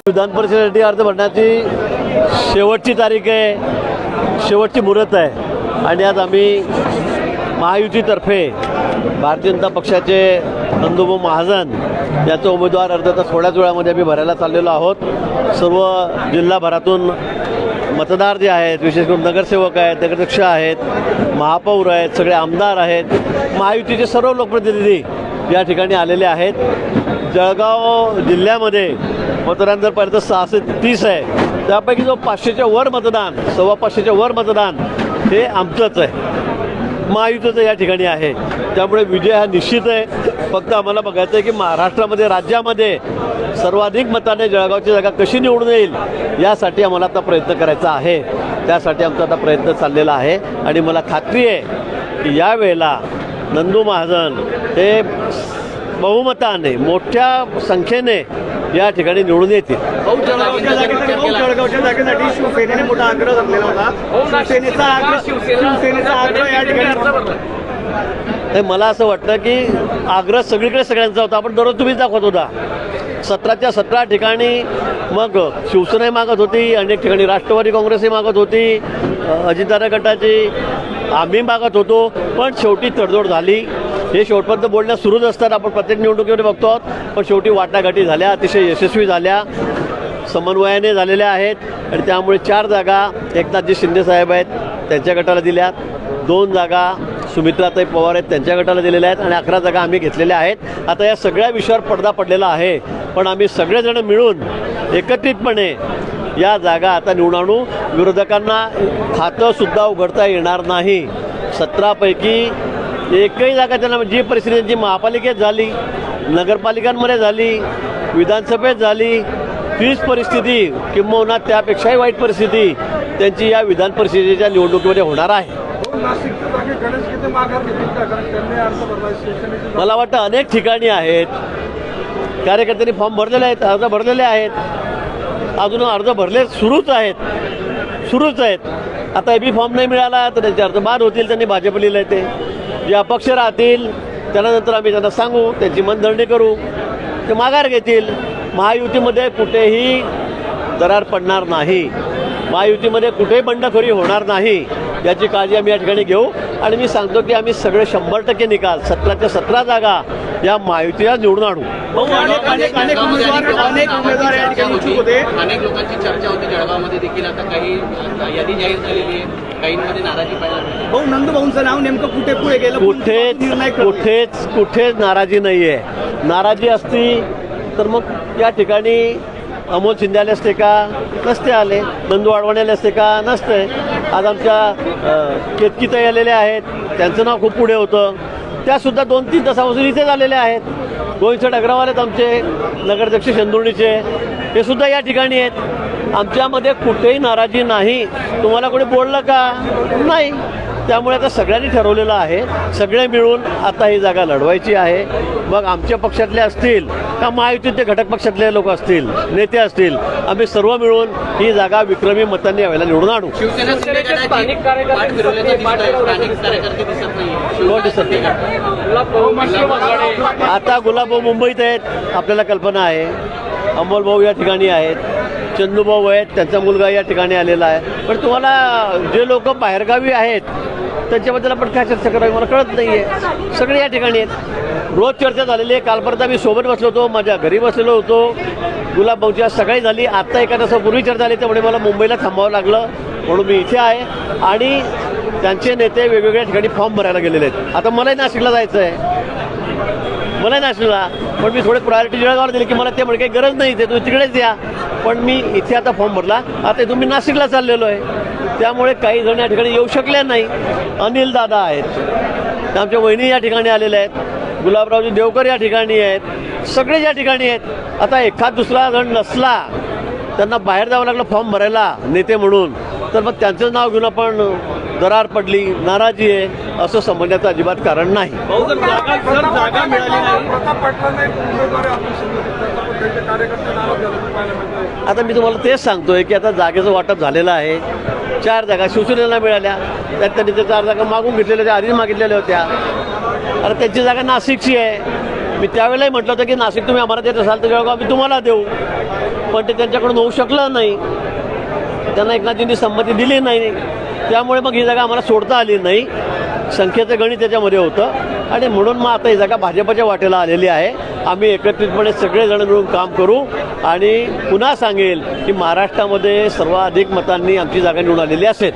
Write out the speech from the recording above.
विधान परिषदेसाठी अर्ज भरण्याची शेवटची तारीख आहे, शेवटची मुहूर्त आहे आणि आज आम्ही महायुतीतर्फे भारतीय जनता पक्षाचे नंदुभाऊ महाजन याचा उमेदवार अर्ज तर थोड्याच वेळामध्ये आम्ही भरायला चाललेलो आहोत. सर्व जिल्हाभरातून मतदार जे आहेत, विशेष करून नगरसेवक आहेत, नगराध्यक्ष आहेत, महापौर आहेत, सगळे आमदार आहेत, महायुतीचे सर्व लोकप्रतिनिधी या ठिकाणी आलेले आहेत. जळगाव जिल्ह्यामध्ये मतदान जर पाहिलं तर 630 आहे, त्यापैकी जो 500च्या वर मतदान, 525च्या वर मतदान हे आमचंच आहे, महायुतीचं या ठिकाणी आहे. त्यामुळे विजय हा निश्चित आहे. फक्त आम्हाला बघायचं आहे की महाराष्ट्रामध्ये, राज्यामध्ये सर्वाधिक मताने जळगावची जागा कशी निवडून येईल यासाठी आम्हाला आता प्रयत्न करायचा आहे. त्यासाठी आमचा आता प्रयत्न चाललेला आहे आणि मला खात्री आहे की यावेळेला नंदू महाजन हे बहुमताने, मोठ्या संख्येने या ठिकाणी निवडून येतील. जळगावच्या जागेसाठी शिवसेनेने मोठा आग्रह धरलेला होता. शिवसेनेचा आग्रह या ठिकाणी मला असं वाटतं की आग्रह सगळीकडे सगळ्यांचा होता. आपण दररोज तुम्हीच दाखवत होता. 17च्या 17 ठिकाणी मग शिवसेनाही मागत होती, अनेक ठिकाणी राष्ट्रवादी काँग्रेसही मागत होती, अजितदादा गटाची आम्ही मागत होतो, पण शेवटी तडजोड झाली. हे शेवटपर्यंत बोलण्यास सुरूच असतात, आपण प्रत्येक निवडणुकीमध्ये बघतो आहोत. पण शेवटी वाटाघाटी झाल्या, अतिशय यशस्वी झाल्या, समन्वयाने झालेल्या आहेत आणि त्यामुळे 4 जागा एकनाथजी शिंदेसाहेब आहेत त्यांच्या गटाला दिल्यात, 2 जागा सुमित्राताई पवार आहेत त्यांच्या गटाला दिलेल्या आहेत आणि 11 जागा आम्ही घेतलेल्या आहेत. आता या सगळ्या विषयावर पडदा पडलेला आहे, पण आम्ही सगळेजण मिळून एकत्रितपणे या जागा आता निवडून आणू. विरोधकांना खातंसुद्धा उघडता येणार नाही. 17 पैकी एकही जागा त्यांना, जी परिस्थिती त्यांची महापालिकेत झाली, नगरपालिकांमध्ये झाली, विधानसभेत झाली, तीच परिस्थिती किंबहुना त्यापेक्षाही वाईट परिस्थिती त्यांची या विधान परिषदेच्या निवडणुकीमध्ये होणार आहे. मला वाटतं अनेक ठिकाणी आहेत, कार्यकर्त्यांनी फॉर्म भरलेले आहेत, अर्ज भरलेले आहेत, अजून अर्ज भरले सुरूच आहेत. आता एबी फॉर्म नाही मिळाला तर त्यांचे अर्ज बाद होतील. त्यांनी भाजप लिहिलं आहे ते. जे अपक्ष राहतील त्यानंतर आम्ही त्यांना सांगू, त्यांची मनधरणी करू, ते माघार घेतील. महायुतीमध्ये कुठेही दरार पडणार नाही, महायुतीमध्ये कुठेही बंडखोरी होणार नाही याची काळजी आम्ही या ठिकाणी घेऊ. आणि मी सांगतो की आम्ही सगळे 100% निकाल 17च्या 17 जागा या महायुतीला निवडून आणू. अनेक उमेदवार या ठिकाणी इच्छुक होते. अनेक लोकांची चर्चा होती जळगावमध्ये देखील. आता काही यादी जाहीर झालेली आहे, काहींमध्ये नाराजी पाहायला. भाऊ, नंदूभाऊंचं नाव नेमकं कुठे पुढे गेलं? कुठेच नाराजी नाही आहे. नाराजी असती तर मग या ठिकाणी अमोल शिंदे आले असते का? नसते आले. नंदू अडवाणी आले असते का? नसते. आज आमच्या केतकीताई आलेल्या आहेत, त्यांचं नाव खूप पुढे होतं, त्यासुद्धा 2-3 तासापासून इथेच आलेले आहेत. गोविंद अग्रवाल आहेत आमचे नगराध्यक्ष शेंदुर्णीचे, हे सुद्धा या ठिकाणी आहेत. आमच्यामध्ये कुठेही नाराजी नाही. तुम्हाला कोणी बोललं का? नाही. त्यामुळे आता सगळ्यांनी ठरवलेलं आहे, सगळे मिळून आता ही जागा लढवायची आहे. मग आमच्या पक्षातले असतील का महायुतीचे घटक पक्षातले लोक असतील, नेते असतील, आम्ही सर्व मिळून ही जागा विक्रमी मतांनी यावेळेला निवडून आणू. आता गुलाबभाऊ मुंबईत आहेत, आपल्याला कल्पना आहे. अमोल भाऊ या ठिकाणी आहेत, चंदूभाऊ आहेत, त्यांचा मुलगा या ठिकाणी आलेला आहे. पण तुम्हाला जे लोक बाहेरगावी आहेत त्यांच्याबद्दल आपण काय चर्चा करावी मला कळत नाही आहे. सगळे या ठिकाणी आहेत, रोज चर्चा झालेली आहे. कालपर्यंत आम्ही सोबत बसलो होतो, माझ्या घरी बसलेलो होतो. गुलाबभाऊची आज सकाळी झाली, आत्ता एका तासापूर्वी चर्चा झाली, त्यामुळे मला मुंबईला थांबावं लागलं, म्हणून मी इथे आहे. आणि त्यांचे नेते वेगवेगळ्या ठिकाणी फॉर्म भरायला गेलेले आहेत. आता मलाही नाशिकला जायचं आहे, मलाही नाशिकला, पण मी थोडे प्रायोरिटी जळगावला दिली की मला ते म्हणजे काही गरज नाही, ते तुम्ही तिकडेच या. पण मी इथे आता फॉर्म भरला, आता तुम्ही नाशिकला चाललेलो आहे, त्यामुळे काही जण या ठिकाणी येऊ शकले नाही. अनिल दादा आहेत, आमच्या वहिनी या ठिकाणी आलेल्या आहेत, गुलाबरावजी देवकर या ठिकाणी आहेत, सगळे या ठिकाणी आहेत. आता एखाद दुसरा जण नसला, त्यांना बाहेर जावं लागलं फॉर्म भरायला नेते म्हणून, तर मग त्यांचं नाव घेऊन आपण दरार पडली, नाराजी आहे असं समजण्याचं अजिबात कारण नाही. जागा मिळाली नाही. आता मी तुम्हाला तेच सांगतोय की आता जागेचं वाटप झालेलं आहे. 4 जागा शिवसेनेला मिळाल्या, त्यात त्यांनी त्या 4 जागा मागून घेतलेल्या होत्या, आधीच मागितलेल्या होत्या. आता त्यांची जागा नाशिकची आहे, मी त्यावेळेलाही म्हटलं होतं की नाशिक तुम्ही आम्हाला देत असाल तर जळगाव आम्ही तुम्हाला देऊ, पण ते त्यांच्याकडून होऊ शकलं नाही. त्यांना एकनाथजींनी संमती दिली नाही, त्यामुळे मग ही जागा आम्हाला सोडता आली नाही. संख्येचं गणित त्याच्यामध्ये होतं आणि म्हणून मग आता ही जागा भाजपच्या वाटेला आलेली आहे. आम्ही एकत्रितपणे सगळेजण मिळून काम करू आणि पुन्हा सांगेल की महाराष्ट्रामध्ये सर्वाधिक मतांनी आमची जागा निवडून आलेली असेल.